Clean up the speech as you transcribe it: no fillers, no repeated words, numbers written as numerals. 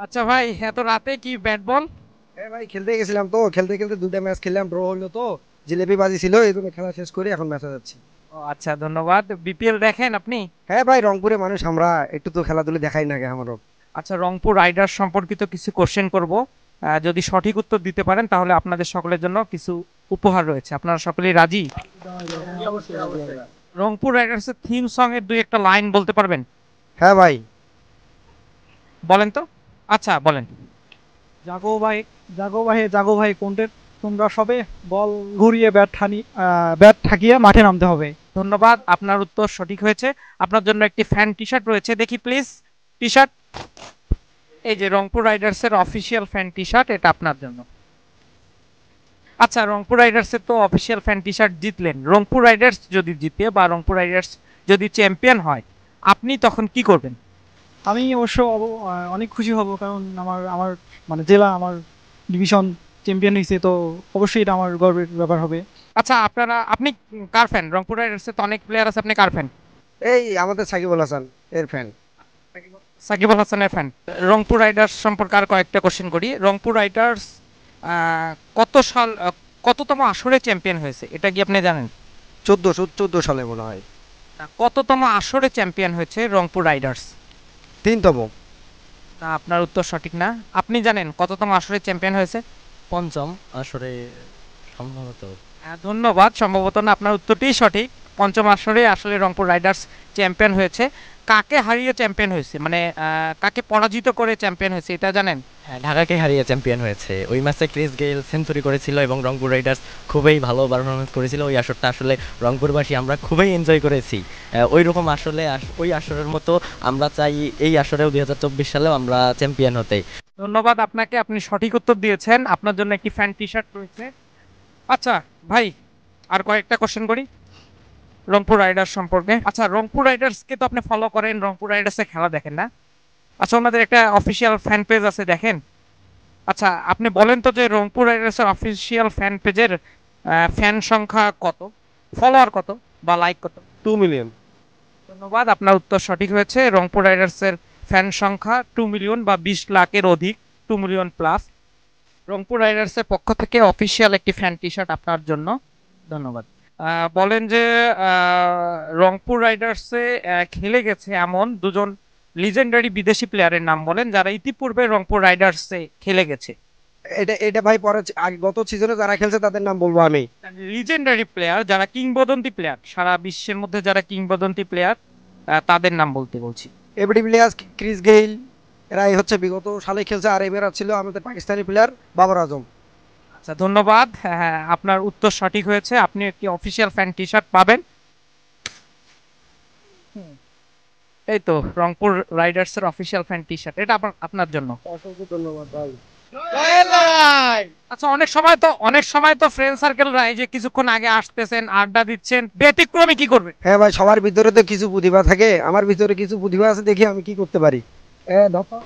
আচ্ছা ভাই, এত রাতে কি ব্যাট বল? হ্যাঁ ভাই, খেলতে গেছিলাম তো, খেলতে খেলতে দুটা ম্যাচ খেললাম, ড্র হলো তো। জিলেপি বাজি ছিল, এই জন্য খেলা শেষ করে এখন ম্যাচে যাচ্ছি। ও আচ্ছা, ধন্যবাদ। বিপিএল দেখেন আপনি? হ্যাঁ ভাই, রংপুরে মানুষ আমরা, একটু তো খেলাধুলা দেখাই না গে আমারও। আচ্ছা, রংপুর রাইডার্স সম্পর্কিত কিছু কোশ্চেন করব। যদি সঠিক উত্তর দিতে পারেন তাহলে আপনাদের সকলের জন্য কিছু উপহার রয়েছে। আপনারা সকলেই রাজি? রংপুর রাইডার্সের থিম সং এর দুই একটা লাইন বলতে পারবেন? হ্যাঁ ভাই। বলেন তো। আচ্ছা বলেন। জাগো ভাই, জাগো ভাই, জাগো ভাই কোনটের তোমরা সবে বল ঘুরিয়ে ব্যাট ঠাকিয়ে মাঠে নামতে হবে। ধন্যবাদ, আপনার উত্তর সঠিক হয়েছে। আপনার জন্য একটি ফ্যান টি শার্ট রয়েছে, দেখি প্লিজ। টি শার্ট, এই যে রংপুর রাইডার্সের অফিসিয়াল ফ্যান টি শার্ট, এটা আপনার জন্য। আচ্ছা, রংপুর রাইডার্সের তো অফিসিয়াল ফ্যান টি শার্ট জিতলেন। রংপুর রাইডার্স যদি জিতে বা রংপুর রাইডার্স যদি চ্যাম্পিয়ন হয়, আপনি তখন কি করবেন? আমি অবশ্য অনেক খুশি হব, কারণ আমার আমার মানে জেলা, আমার ডিভিশন চ্যাম্পিয়ন হয়েছে, তো অবশ্যই এটা আমার গর্বের ব্যাপার হবে। আচ্ছা, আপনি কার ফ্যান? রংপুর রাইডার্সে তো অনেক প্লেয়ার আছে, আপনি কার ফ্যান? এই আমাদের সাকিবুল হাসান এর ফ্যান। সাকিব আল হাসানের ফ্যান। রংপুর রাইডার্স সম্পর্কে আর কয়েকটা কোশ্চেন করি। রংপুর রাইডার্স আহ, কত সাল কততম আসরে চ্যাম্পিয়ন হয়েছে, এটা কি আপনি জানেন? 14 সালে মনে হয়। কততম আসরে চ্যাম্পিয়ন হয়েছে রংপুর রাইডার্স? 3তম। না, আপনার উত্তর সঠিক না। আপনি জানেন কততম আসরে চ্যাম্পিয়ন হয়েছে? পঞ্চম আসরে সম্ভবত। ধন্যবাদ, সম্ভবত না, আপনার উত্তরটিই সঠিক। পঞ্চম আসরে আসলে রংপুর রাইডার্স চ্যাম্পিয়ন হয়েছে। কাকে হারিয়ে চ্যাম্পিয়ন হয়েছে, মানে কাকে পরাজিত করে চ্যাম্পিয়ন হয়েছে, এটা জানেন? হ্যাঁ, ঢাকাকে হারিয়ে চ্যাম্পিয়ন হয়েছে। ওই ম্যাচে ক্রিস গেইল সেঞ্চুরি করেছিল এবং রংপুর রাইডার্স খুবই ভালো পারফরমেন্স করেছিল। ওই আসরটা আসলে রংপুরবাসী আমরা খুবই এনজয় করেছি। ওই রকম আসলে ওই আসরের মতো আমরা চাই এই আসরেও 2024 সালেও আমরা চ্যাম্পিয়ন হতে। ধন্যবাদ আপনাকে, আপনি সঠিক উত্তর দিয়েছেন। আপনার জন্য একটি ফ্যান টি শার্ট রয়েছে। আচ্ছা ভাই, আর কয়েকটা কোশ্চেন করি রংপুর রাইডার্স সম্পর্কে। আচ্ছা, রংপুর রাইডার্সকে তো আপনি ফলো করেন, রংপুর রাইডার্সের খেলা দেখেন না? আচ্ছা, ওনাদের একটা অফিসিয়াল ফ্যান পেজ আছে, দেখেন? আচ্ছা, আপনি বলেন তো যে রংপুর রাইডার্সের অফিসিয়াল ফ্যান পেজের ফ্যান সংখ্যা কত, ফলোয়ার কত বা লাইক কত? 2 মিলিয়ন। ধন্যবাদ, আপনার উত্তর সঠিক হয়েছে। রংপুর রাইডার্সের ফ্যান সংখ্যা 2 মিলিয়ন বা 20 লাখের অধিক, 2 মিলিয়ন প্লাস। রংপুর রাইডার্সের পক্ষ থেকে অফিসিয়াল একটি ফ্যান টি শার্ট আপনার জন্য। ধন্যবাদ। বলেন যে রংপুর রাইডার্সে খেলে গেছে এমন দুজন লিজেন্ডারি বিদেশি প্লেয়ারের নাম বলেন, যারা ইতিপূর্বে রংপুর রাইডার্সে খেলে গেছে। এটা এটা ভাই পরে আগে গত সিজনে যারা খেলছে তাদের নাম বলবো আমি। লিজেন্ডারি প্লেয়ার, যারা কিংবদন্তি প্লেয়ার, সারা বিশ্বের মধ্যে যারা কিংবদন্তি প্লেয়ার, তাদের নাম বলতে বলছি। এবিডি প্লেয়ার্স, ক্রিস গেইল, এরাই হচ্ছে বিগত সালে খেলছে। আর এবার ছিল আমাদের পাকিস্তানি প্লেয়ার বাবর আজম। আচ্ছা, ধন্যবাদ। হ্যাঁ, আপনার উত্তর সঠিক হয়েছে, আপনি একটি অফিসিয়াল ফ্যান টি শার্ট পাবেন। এই তো রংপুর রাইডার্সের অফিসিয়াল ফ্যান টি শার্ট, এটা আপনার জন্য। অসংখ্য ধন্যবাদ ভাই। আচ্ছা, অনেক সময় তো ফ্রেন্ড সার্কেলরা এই যে কিছুক্ষণ আগে আসতেছেন, আড্ডা দিচ্ছেন, ব্যতিক্রমে কি করবে? হ্যাঁ ভাই, সবার ভিতরে তো কিছু প্রতিভা থাকে, আমার ভিতরে কিছু প্রতিভা আছে, দেখি আমি কি করতে পারি। দফা